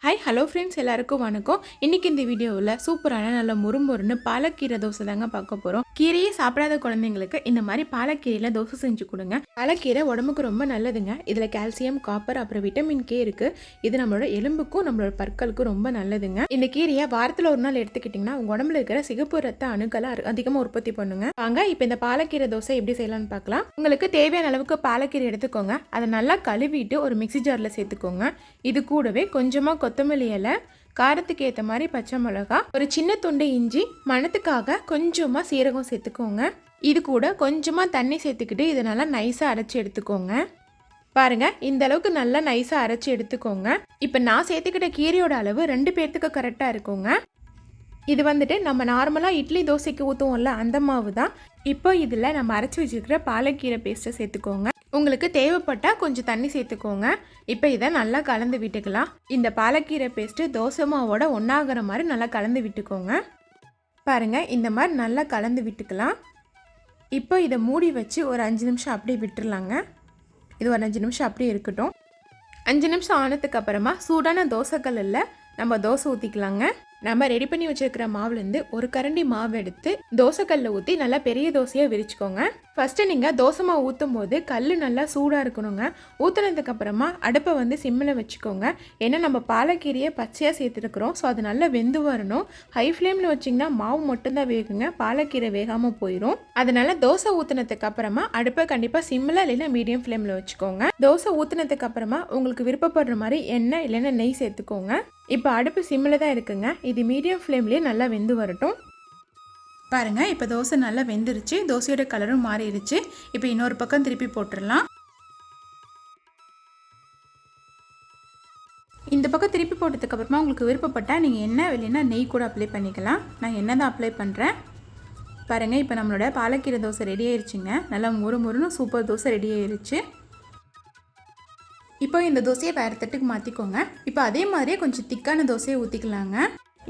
Hi hello friends, எல்லாருக்கும் வணக்கம். இன்றைக்கி இந்த வீடியோவில் சூப்பரான நல்ல முறுமுறுன்னு பாலக்கீரை தோசை தாங்க பார்க்க போகிறோம். கீரையே சாப்பிடாத குழந்தைங்களுக்கு இந்த மாதிரி பாலக்கீரையில் தோசை செஞ்சு கொடுங்க. பாலக்கீரை உடம்புக்கு ரொம்ப நல்லதுங்க. இதில் கால்சியம், காப்பர், அப்புறம் விட்டமின் கே இருக்குது. இது நம்மளோட எலும்புக்கும் நம்மளோட பற்களுக்கும் ரொம்ப நல்லதுங்க. இந்த கீரையை வாரத்தில் ஒரு நாள் எடுத்துக்கிட்டிங்கன்னா உங்கள் உடம்புல இருக்கிற சிகப்பு ரத்த அணுக்களை அதிகமாக உற்பத்தி பண்ணுங்க. வாங்க இப்போ இந்த பாலக்கீரை தோசை எப்படி செய்யலாம்னு பார்க்கலாம். உங்களுக்கு தேவையான அளவுக்கு பாலக்கீரை எடுத்துக்கோங்க. அதை நல்லா கழுவிட்டு ஒரு மிக்சி ஜாரில் சேர்த்துக்கோங்க. இது கூடவே கொஞ்சமாக கொத்தமல்லி இலை, காரத்துக்கு ஏற்ற மாதிரி பச்சை மிளகா, ஒரு சின்ன துண்டு இஞ்சி, மணத்துக்காக கொஞ்சமாக சீரகம் சேர்த்துக்கோங்க. இது கூட கொஞ்சமாக தண்ணி சேர்த்துக்கிட்டு இதை நல்லா நைஸாக அரைச்சி எடுத்துக்கோங்க. பாருங்க, இந்த அளவுக்கு நல்லா நைஸாக அரைச்சி எடுத்துக்கோங்க. இப்போ நான் சேர்த்துக்கிட்ட கீரையோட அளவு 2 பேர்த்துக்கு கரெக்டாக இருக்குங்க. இது வந்துட்டு நம்ம நார்மலாக இட்லி தோசைக்கு ஊற்றுவோம்ல, அந்த மாவு தான். இப்போ இதில் நம்ம அரைச்சி வச்சுருக்கிற பாலக்கீரை பேஸ்ட்டை சேர்த்துக்கோங்க. உங்களுக்கு தேவைப்பட்டால் கொஞ்சம் தண்ணி சேர்த்துக்கோங்க. இப்போ இதை நல்லா கலந்து விட்டுக்கலாம். இந்த பாலக்கீரை பேஸ்ட்டு தோசை மாவோட ஒன்றாகிற மாதிரி நல்லா கலந்து விட்டுக்கோங்க. பாருங்கள், இந்த மாதிரி நல்லா கலந்து விட்டுக்கலாம். இப்போ இதை மூடி வச்சு ஒரு 5 நிமிஷம் அப்படியே விட்டுருலாங்க. இது ஒரு 5 நிமிஷம் அப்படியே இருக்கட்டும். 5 நிமிஷம் ஆனதுக்கு அப்புறமா சூடான தோசைக்கல்லில் நம்ம தோசை ஊற்றிக்கலாங்க. நம்ம ரெடி பண்ணி வச்சுருக்கிற மாவுலேருந்து ஒரு கரண்டி மாவு எடுத்து தோசைக்கல்லில் ஊற்றி நல்லா பெரிய தோசையாக விரிச்சுக்கோங்க. ஃபஸ்ட்டு நீங்கள் தோசை மாவு ஊற்றும் போது கல் நல்லா சூடாக இருக்கணுங்க. ஊற்றுனதுக்கப்புறமா அடுப்பை வந்து சிம்மில் வச்சுக்கோங்க. ஏன்னா நம்ம பாலக்கீரையை பச்சையாக சேர்த்துருக்குறோம். ஸோ அது நல்லா வெந்து வரணும். ஹை ஃப்ளேமில் வச்சிங்கன்னா மாவு மட்டும்தான் வேகுங்க, பாலக்கீரை வேகாமல் போயிடும். அதனால் தோசை ஊற்றுனதுக்கப்புறமா அடுப்பை கண்டிப்பாக சிம்மில் இல்லைன்னா மீடியம் ஃப்ளேமில் வச்சுக்கோங்க. தோசை ஊற்றுனதுக்கப்புறமா உங்களுக்கு விருப்பப்படுற மாதிரி எண்ணெய் இல்லைன்னா நெய் சேர்த்துக்கோங்க. இப்போ அடுப்பு சிம்மில் தான் இருக்குங்க. இது மீடியம் ஃப்ளேம்லேயே நல்லா வெந்து வரட்டும். பாருங்கள், இப்போ தோசை நல்லா வெந்துருச்சு. தோசையோட கலரும் மாறிடுச்சு. இப்போ இன்னொரு பக்கம் திருப்பி போட்டுடலாம். இந்த பக்கம் திருப்பி போட்டதுக்கப்புறமா உங்களுக்கு விருப்பப்பட்டால் நீங்கள் எண்ணெய் இல்லைன்னா நெய் கூட அப்ளை பண்ணிக்கலாம். நான் எண்ணெய் தான் அப்ளை பண்ணுறேன். பாருங்கள், இப்போ நம்மளோட பாலக்கீரை தோசை ரெடி ஆயிடுச்சுங்க. நல்லா முறுமுறுன்னு சூப்பர் தோசை ரெடி ஆயிடுச்சு. இப்போ இந்த தோசையை வேறு தட்டுக்கு மாற்றிக்கோங்க. இப்போ அதே மாதிரியே கொஞ்சம் திக்கான தோசையை ஊற்றிக்கலாங்க.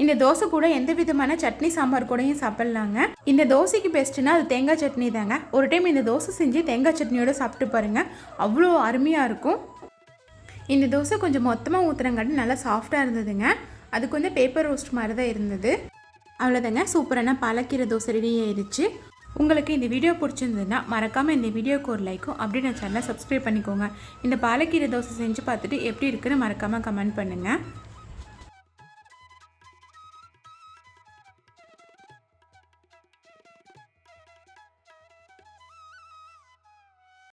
இந்த தோசை கூட எந்த விதமான சட்னி சாம்பார் கூடயும் சாப்பிட்லாங்க. இந்த தோசைக்கு பெஸ்ட்டுனா அது தேங்காய் சட்னி தாங்க. ஒரு டைம் இந்த தோசை செஞ்சு தேங்காய் சட்னியோட சாப்பிட்டு பாருங்கள், அவ்வளோ அருமையாக இருக்கும். இந்த தோசை கொஞ்சம் மொத்தமாக ஊற்றுறங்காட்டி நல்லா சாஃப்டாக இருந்ததுங்க. அதுக்கு வந்து பேப்பர் ரோஸ்ட் மாதிரி தான் இருந்தது. அவ்வளோதாங்க, சூப்பரான பாலக்கீரை தோசை ரெடி ஆயிடுச்சு. உங்களுக்கு இந்த வீடியோ பிடிச்சிருந்ததுன்னா மறக்காமல் இந்த வீடியோக்கு ஒரு லைக்கும் அப்படியே நான் சேனலை சப்ஸ்கிரைப் பண்ணிக்கோங்க. இந்த பாலக்கீரை தோசை செஞ்சு பார்த்துட்டு எப்படி இருக்குன்னு மறக்காமல் கமெண்ட் பண்ணுங்கள்.